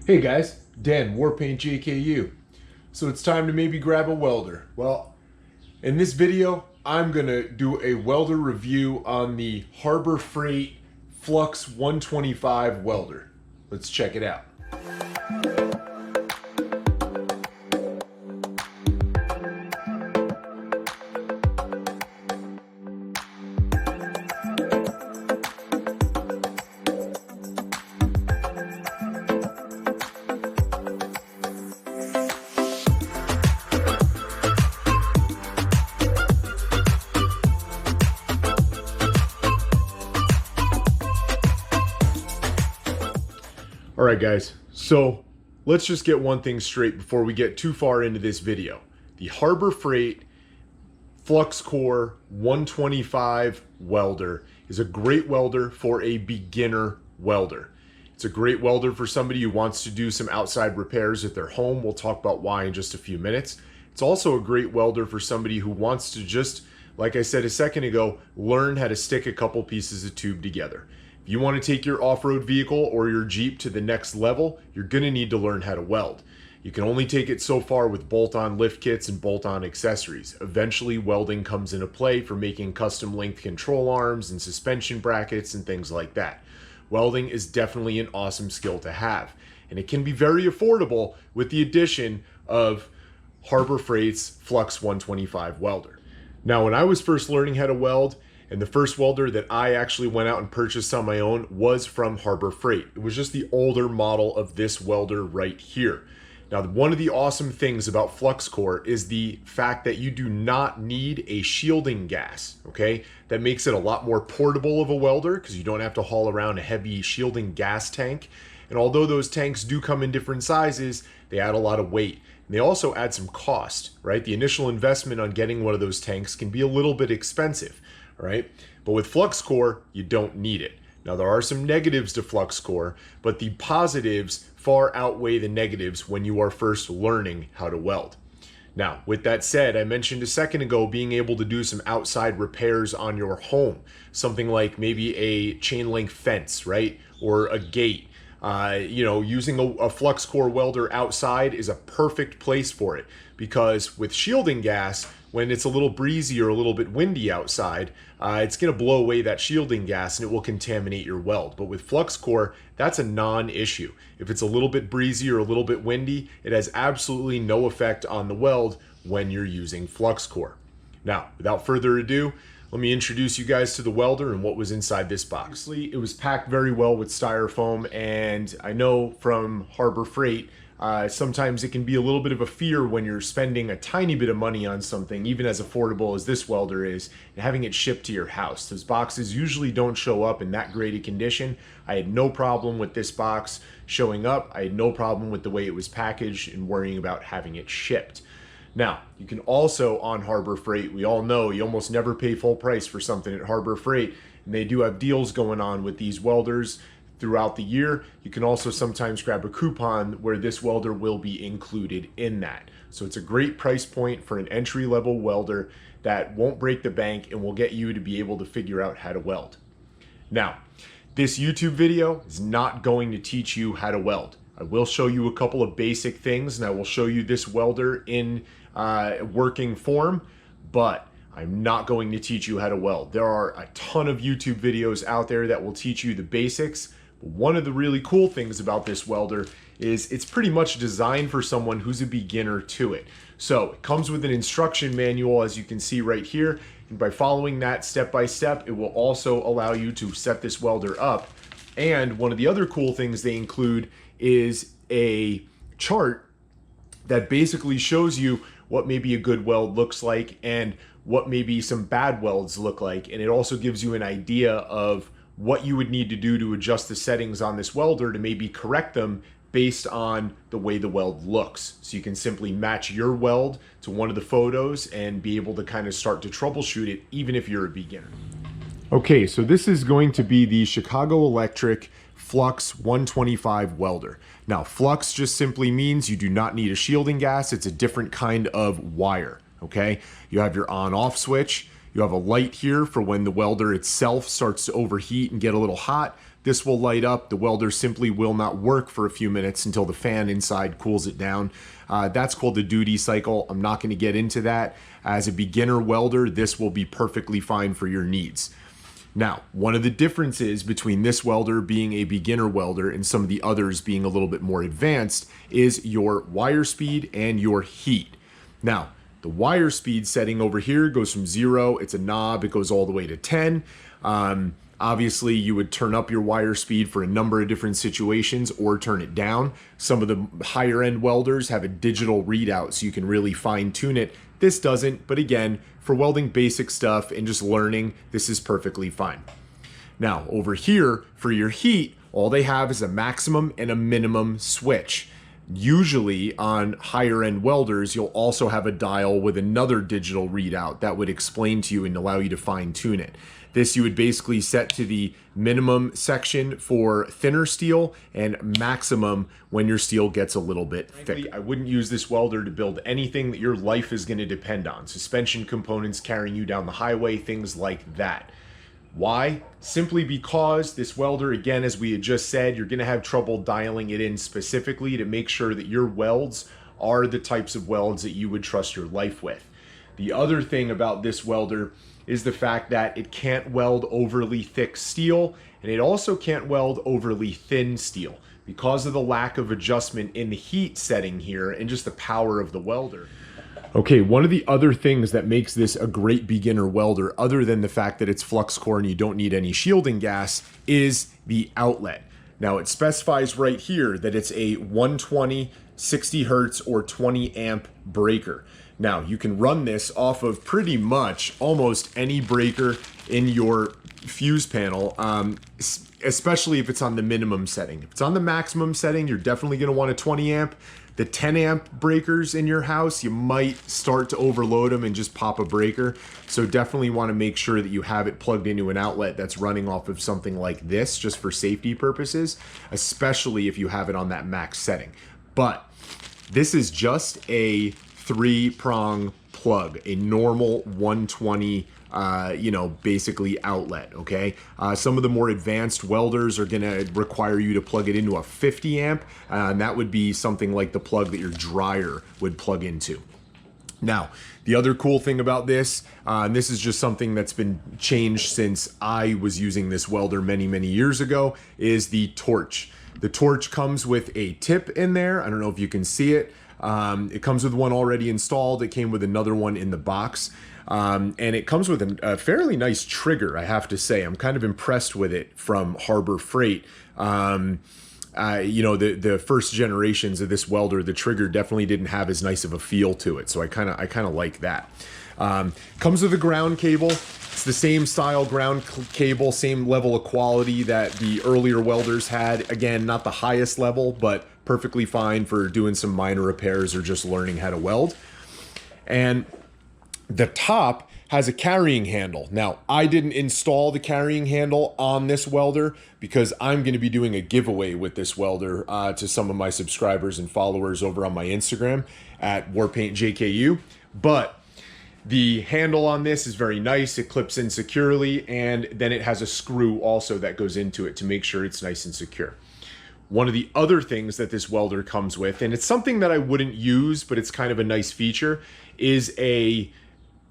Hey guys, Dan, Warpaint JKU. So it's time to maybe grab a welder. Well, in this video, I'm gonna do a welder review on the Harbor Freight Flux 125 welder. Let's check it out. All right, guys, so let's just get one thing straight before we get too far into this video. The Harbor Freight Flux Core 125 welder is a great welder for a beginner welder. It's a great welder for somebody who wants to do some outside repairs at their home. We'll talk about why in just a few minutes. It's also a great welder for somebody who wants to just, like I said a second ago, learn how to stick a couple pieces of tube together. If you want to take your off-road vehicle or your Jeep to the next level, you're going to need to learn how to weld. You can only take it so far with bolt-on lift kits and bolt-on accessories. Eventually, welding comes into play for making custom length control arms and suspension brackets and things like that. Welding is definitely an awesome skill to have, and it can be very affordable with the addition of Harbor Freight's Flux 125 welder. Now, when I was first learning how to weld, and the first welder that I actually went out and purchased on my own was from Harbor Freight. It was just the older model of this welder right here. Now, one of the awesome things about Flux Core is the fact that you do not need a shielding gas, okay? That makes it a lot more portable of a welder because you don't have to haul around a heavy shielding gas tank. And although those tanks do come in different sizes, they add a lot of weight. And they also add some cost, right? The initial investment on getting one of those tanks can be a little bit expensive. Right? But with Flux Core, you don't need it. Now, there are some negatives to Flux Core, but the positives far outweigh the negatives when you are first learning how to weld. Now, with that said, I mentioned a second ago being able to do some outside repairs on your home, something like maybe a chain link fence, right? Or a gate. Using a Flux Core welder outside is a perfect place for it, because with shielding gas, when it's a little breezy or a little bit windy outside, it's going to blow away that shielding gas and it will contaminate your weld. But with Flux Core, that's a non-issue. If it's a little bit breezy or a little bit windy, it has absolutely no effect on the weld when you're using Flux Core. Now, without further ado, let me introduce you guys to the welder and what was inside this box. Obviously, it was packed very well with styrofoam, and I know from Harbor Freight, sometimes it can be a little bit of a fear when you're spending a tiny bit of money on something, even as affordable as this welder is, and having it shipped to your house. Those boxes usually don't show up in that great a condition. I had no problem with this box showing up. I had no problem with the way it was packaged and worrying about having it shipped. Now, you can also, on Harbor Freight, we all know you almost never pay full price for something at Harbor Freight, and they do have deals going on with these welders throughout the year. You can also sometimes grab a coupon where this welder will be included in that. So it's a great price point for an entry-level welder that won't break the bank and will get you to be able to figure out how to weld. Now, this YouTube video is not going to teach you how to weld. I will show you a couple of basic things, and I will show you this welder in working form, but I'm not going to teach you how to weld. There are a ton of YouTube videos out there that will teach you the basics. But one of the really cool things about this welder is it's pretty much designed for someone who's a beginner to it. So it comes with an instruction manual, as you can see right here, and by following that step by step, it will also allow you to set this welder up. And one of the other cool things they include is a chart that basically shows you what maybe a good weld looks like and what maybe some bad welds look like. And it also gives you an idea of what you would need to do to adjust the settings on this welder to maybe correct them based on the way the weld looks. So you can simply match your weld to one of the photos and be able to kind of start to troubleshoot it, even if you're a beginner. Okay, so this is going to be the Chicago Electric Flux 125 welder. Now, flux just simply means you do not need a shielding gas. It's a different kind of wire, okay? You have your on-off switch. You have a light here for when the welder itself starts to overheat and get a little hot. this will light up. The welder simply will not work for a few minutes until the fan inside cools it down. That's called the duty cycle. I'm not going to get into that. As a beginner welder, this will be perfectly fine for your needs. Now, one of the differences between this welder being a beginner welder and some of the others being a little bit more advanced is your wire speed and your heat. Now, the wire speed setting over here goes from 0, it's a knob, it goes all the way to 10. Obviously, you would turn up your wire speed for a number of different situations or turn it down. Some of the higher end welders have a digital readout so you can really fine tune it. This doesn't, but again, for welding basic stuff and just learning, this is perfectly fine. Now, over here, for your heat, all they have is a maximum and a minimum switch. Usually on higher end welders, you'll also have a dial with another digital readout that would explain to you and allow you to fine tune it. This you would basically set to the minimum section for thinner steel and maximum when your steel gets a little bit thicker. I wouldn't use this welder to build anything that your life is going to depend on. Suspension components carrying you down the highway, things like that. Why? Simply because this welder, again, as we had just said, you're going to have trouble dialing it in specifically to make sure that your welds are the types of welds that you would trust your life with. The other thing about this welder is the fact that it can't weld overly thick steel, and it also can't weld overly thin steel because of the lack of adjustment in the heat setting here and just the power of the welder. Okay, one of the other things that makes this a great beginner welder, other than the fact that it's flux core and you don't need any shielding gas, is the outlet. Now it specifies right here that it's a 120, 60 hertz or 20 amp breaker. Now you can run this off of pretty much almost any breaker in your fuse panel, especially if it's on the minimum setting. If it's on the maximum setting, you're definitely going to want a 20 amp. The 10 amp breakers in your house, you might start to overload them and just pop a breaker. So definitely want to make sure that you have it plugged into an outlet that's running off of something like this just for safety purposes, especially if you have it on that max setting. But this is just a 3-prong plug, a normal 120 basically outlet. Okay, some of the more advanced welders are going to require you to plug it into a 50 amp, and that would be something like the plug that your dryer would plug into. Now, the other cool thing about this, and this is just something that's been changed since I was using this welder many years ago, is the torch. The torch comes with a tip in there. I don't know if you can see it. It comes with one already installed. It came with another one in the box. And it comes with a fairly nice trigger, I have to say. I'm kind of impressed with it from Harbor Freight. The first generations of this welder, the trigger definitely didn't have as nice of a feel to it. So I kind of like that. Comes with a ground cable. It's the same style ground cable, same level of quality that the earlier welders had. Again, not the highest level, but perfectly fine for doing some minor repairs or just learning how to weld. And the top has a carrying handle. Now, I didn't install the carrying handle on this welder because I'm going to be doing a giveaway with this welder to some of my subscribers and followers over on my Instagram at WarPaintJKU. But the handle on this is very nice. It clips in securely, and then it has a screw also that goes into it to make sure it's nice and secure. One of the other things that this welder comes with, and it's something that I wouldn't use, but it's kind of a nice feature, is a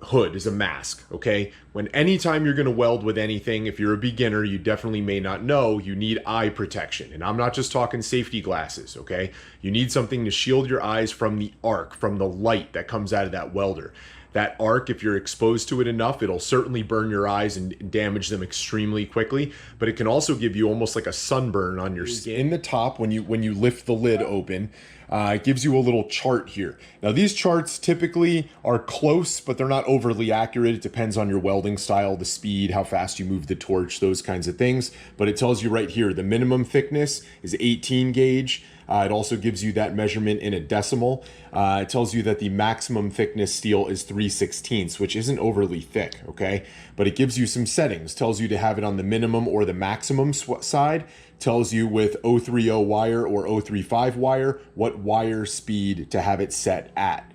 hood, is a mask. Okay, anytime you're going to weld with anything, if you're a beginner, you definitely may not know, you need eye protection. And I'm not just talking safety glasses. Okay, you need something to shield your eyes from the arc, from the light that comes out of that welder. That arc, if you're exposed to it enough, it'll certainly burn your eyes and damage them extremely quickly, but it can also give you almost like a sunburn on your skin. In the top, when you lift the lid open, it gives you a little chart here. Now these charts typically are close, but they're not overly accurate. It depends on your welding style, the speed, how fast you move the torch, those kinds of things. But it tells you right here, the minimum thickness is 18 gauge. It also gives you that measurement in a decimal. It tells you that the maximum thickness steel is 3/16, which isn't overly thick, okay? But it gives you some settings. Tells you to have it on the minimum or the maximum side. Tells you with 030 wire or 035 wire, what wire speed to have it set at.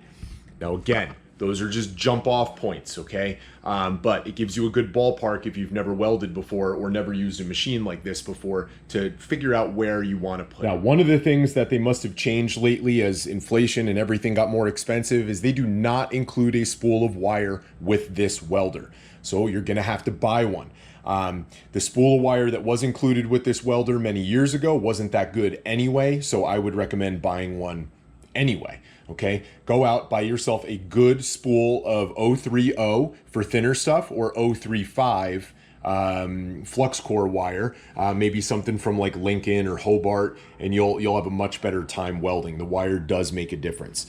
Now again, Those are just jump off points, okay? But it gives you a good ballpark if you've never welded before or never used a machine like this before to figure out where you want to put it. Now, one of the things that they must have changed lately as inflation and everything got more expensive is they do not include a spool of wire with this welder. So you're gonna have to buy one. The spool of wire that was included with this welder many years ago wasn't that good anyway, so I would recommend buying one anyway. Okay, go out, buy yourself a good spool of 030 for thinner stuff, or 035 flux core wire, maybe something from like Lincoln or Hobart, and you'll have a much better time welding. The wire does make a difference.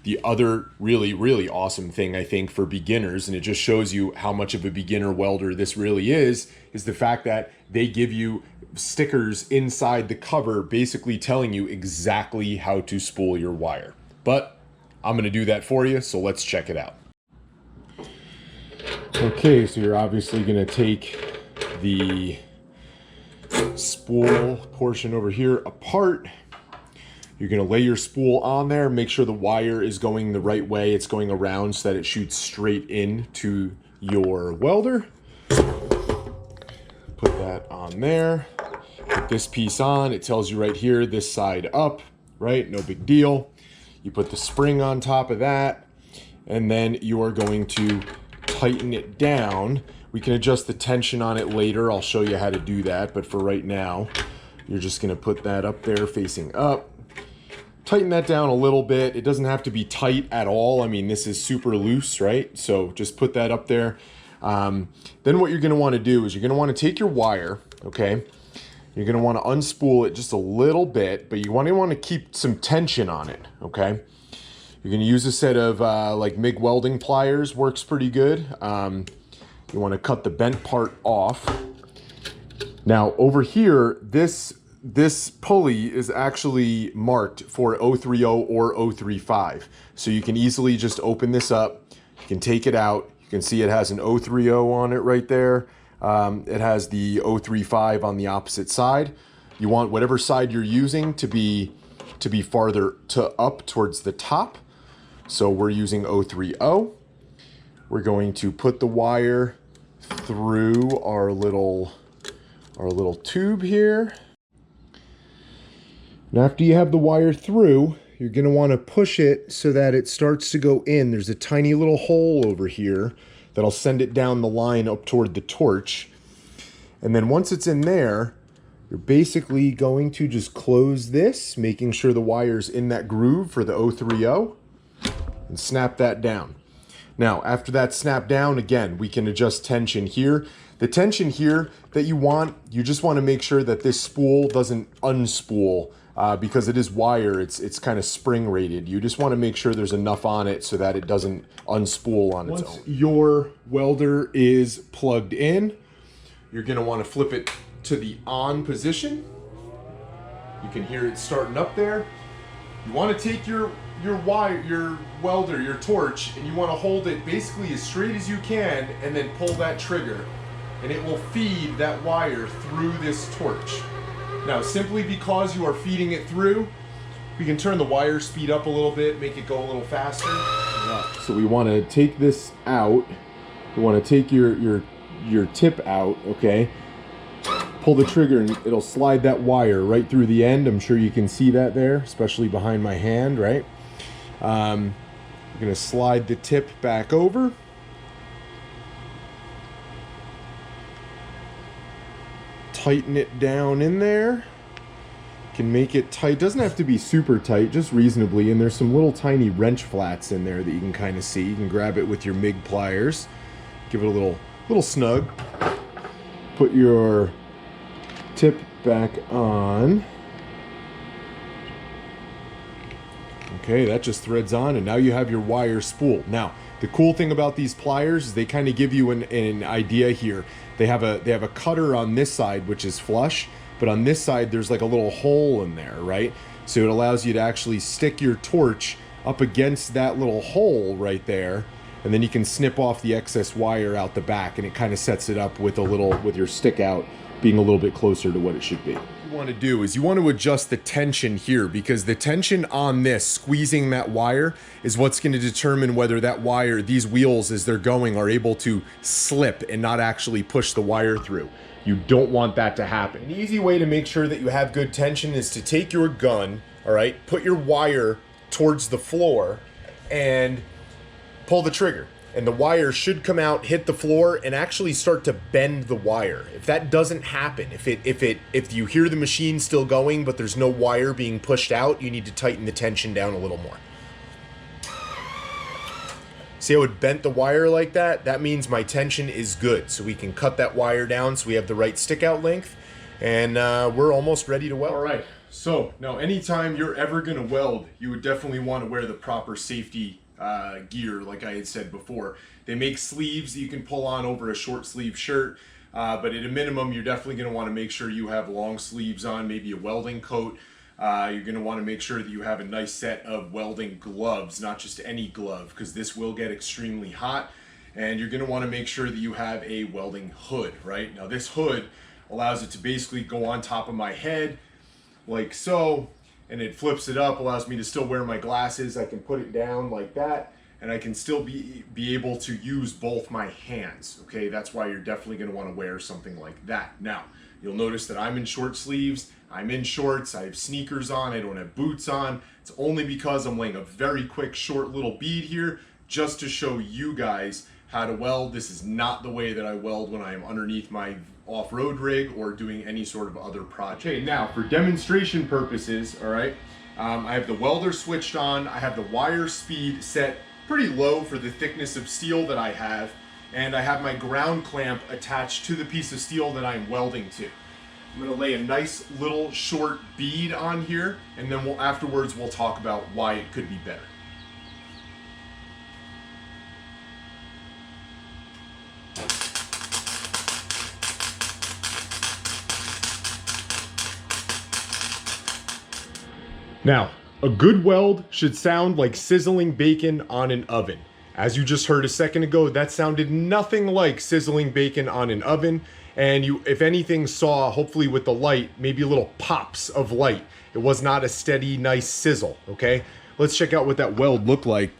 The other really awesome thing, I think, for beginners, and it just shows you how much of a beginner welder this really is the fact that they give you stickers inside the cover basically telling you exactly how to spool your wire. But I'm going to do that for you, so let's check it out. Okay, so you're obviously going to take the spool portion over here apart. You're going to lay your spool on there, make sure the wire is going the right way. It's going around so that it shoots straight into your welder. Put that on there. Put this piece on. It tells you right here, this side up, right? No big deal. You put the spring on top of that, and then you are going to tighten it down. We can adjust the tension on it later. I'll show you how to do that, but for right now, you're just going to put that up there facing up. Tighten that down a little bit. It doesn't have to be tight at all. I mean, this is super loose, right? So just put that up there. Then what you're going to want to do is you're going to want to take your wire, okay? You're going to want to unspool it just a little bit, but you want to keep some tension on it, okay? You're going to use a set of like MIG welding pliers, works pretty good. You want to cut the bent part off. Now over here, this pulley is actually marked for 030 or 035. So you can easily just open this up. You can take it out. You can see it has an 030 on it right there. It has the 035 on the opposite side. You want whatever side you're using to be farther up towards the top. So we're using 030. We're going to put the wire through our little tube here. And after you have the wire through, you're going to want to push it so that it starts to go in. There's a tiny little hole over here that'll send it down the line up toward the torch. And then once it's in there, you're basically going to just close this, making sure the wire's in that groove for the 030, and snap that down. Now, after that's snapped down, again, we can adjust tension here. The tension here that you just want to make sure that this spool doesn't unspool because it is wire, it's kind of spring rated. You just want to make sure there's enough on it so that it doesn't unspool on its own. Once your welder is plugged in, you're going to want to flip it to the on position. You can hear it starting up there. You want to take your wire, your welder, your torch, and you want to hold it basically as straight as you can and then pull that trigger. And it will feed that wire through this torch. Now, simply because you are feeding it through, we can turn the wire speed up a little bit, make it go a little faster. So we want to take this out. We want to take your tip out, okay? Pull the trigger and it'll slide that wire right through the end. I'm sure you can see that there, especially behind my hand, right? We're going to slide the tip back over. Tighten it down in there. Can make it tight. Doesn't have to be super tight, just reasonably. And there's some little tiny wrench flats in there that you can kind of see. You can grab it with your MIG pliers. Give it a little snug. Put your tip back on. Okay, that just threads on, and now you have your wire spool. Now, the cool thing about these pliers is they kind of give you an idea here. They have a cutter on this side, which is flush, but on this side, there's like a little hole in there, right? So it allows you to actually stick your torch up against that little hole right there, and then you can snip off the excess wire out the back, and it kind of sets it up with your stick out being a little bit closer to what it should be. you want to do is you want to adjust the tension here, because the tension on this squeezing that wire is what's going to determine whether that wire, these wheels as they're going, are able to slip and not actually push the wire through. You don't want that to happen. An easy way to make sure that you have good tension is to take your gun, all right, put your wire towards the floor and pull the trigger. And the wire should come out, hit the floor, and actually start to bend the wire. If that doesn't happen, if you hear the machine still going but there's no wire being pushed out, you need to tighten the tension down a little more. See how it bent the wire like that? That means my tension is good. So we can cut that wire down so we have the right stick out length, and we're almost ready to weld. All right, so now anytime you're ever gonna weld, you would definitely want to wear the proper safety gear, like I had said before. They make sleeves that you can pull on over a short sleeve shirt, but at a minimum, you're definitely going to want to make sure you have long sleeves on, maybe a welding coat. You're going to want to make sure that you have a nice set of welding gloves, not just any glove, because this will get extremely hot. And you're going to want to make sure that you have a welding hood, right? Now this hood allows it to basically go on top of my head like so, and it flips it up, allows me to still wear my glasses. I can put it down like that, and I can still be able to use both my hands, okay? That's why you're definitely gonna wanna wear something like that. Now, you'll notice that I'm in short sleeves, I'm in shorts, I have sneakers on, I don't have boots on. It's only because I'm laying a very quick, short little bead here just to show you guys how to weld. This is not the way that I weld when I am underneath my off-road rig or doing any sort of other project. Okay, now for demonstration purposes, all right, I have the welder switched on, I have the wire speed set pretty low for the thickness of steel that I have, and I have my ground clamp attached to the piece of steel that I'm welding to. I'm gonna lay a nice little short bead on here, and then afterwards we'll talk about why it could be better. Now, a good weld should sound like sizzling bacon on an oven. As you just heard a second ago, that sounded nothing like sizzling bacon on an oven. And you, if anything, saw, hopefully with the light, maybe little pops of light. It was not a steady, nice sizzle, okay? Let's check out what that weld looked like.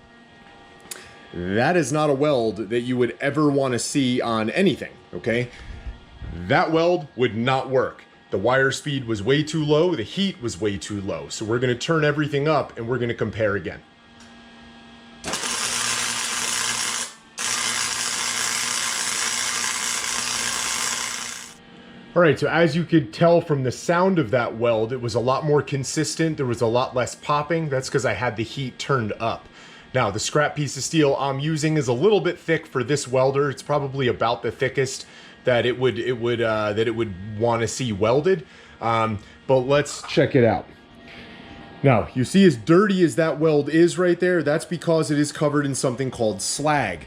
That is not a weld that you would ever want to see on anything, okay? That weld would not work. The wire speed was way too low, the heat was way too low. So we're gonna turn everything up and we're gonna compare again. All right, so as you could tell from the sound of that weld, it was a lot more consistent. There was a lot less popping. That's because I had the heat turned up. Now, the scrap piece of steel I'm using is a little bit thick for this welder. It's probably about the thickest that it would want to see welded. But let's check it out. Now, you see as dirty as that weld is right there, that's because it is covered in something called slag.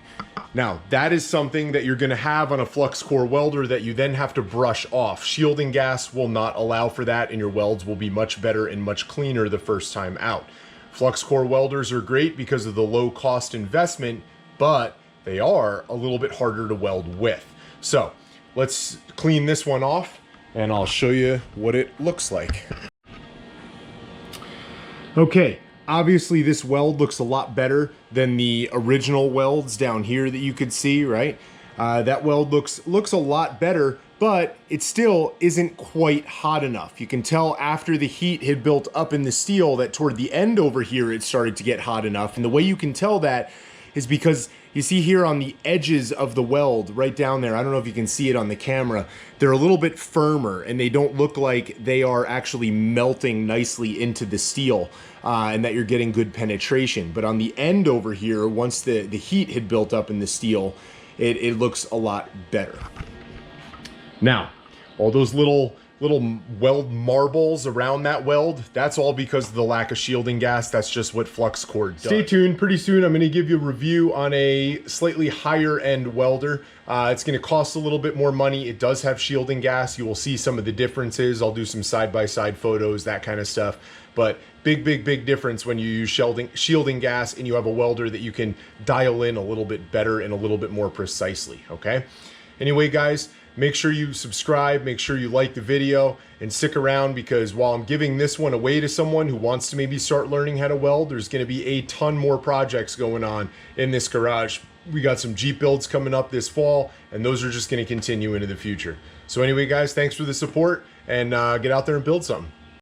Now, that is something that you're gonna have on a flux core welder that you then have to brush off. Shielding gas will not allow for that, and your welds will be much better and much cleaner the first time out. Flux core welders are great because of the low cost investment, but they are a little bit harder to weld with. So let's clean this one off and I'll show you what it looks like. Okay, obviously this weld looks a lot better than the original welds down here that you could see, right? That weld looks a lot better, but it still isn't quite hot enough. You can tell after the heat had built up in the steel that toward the end over here it started to get hot enough. And the way you can tell that is because you see here on the edges of the weld right down there, I don't know if you can see it on the camera, they're a little bit firmer and they don't look like they are actually melting nicely into the steel and that you're getting good penetration. But on the end over here, once the heat had built up in the steel, it looks a lot better. Now, all those little weld marbles around that weld, that's all because of the lack of shielding gas. That's just what flux core does. Stay tuned, pretty soon I'm gonna give you a review on a slightly higher end welder. It's gonna cost a little bit more money. It does have shielding gas. You will see some of the differences. I'll do some side-by-side photos, that kind of stuff. But big difference when you use shielding gas and you have a welder that you can dial in a little bit better and a little bit more precisely, okay? Anyway, guys, Make sure you subscribe, make sure you like the video, and stick around, because while I'm giving this one away to someone who wants to maybe start learning how to weld, there's going to be a ton more projects going on in this garage. We got some Jeep builds coming up this fall, and those are just going to continue into the future. So anyway, guys, thanks for the support, and get out there and build something.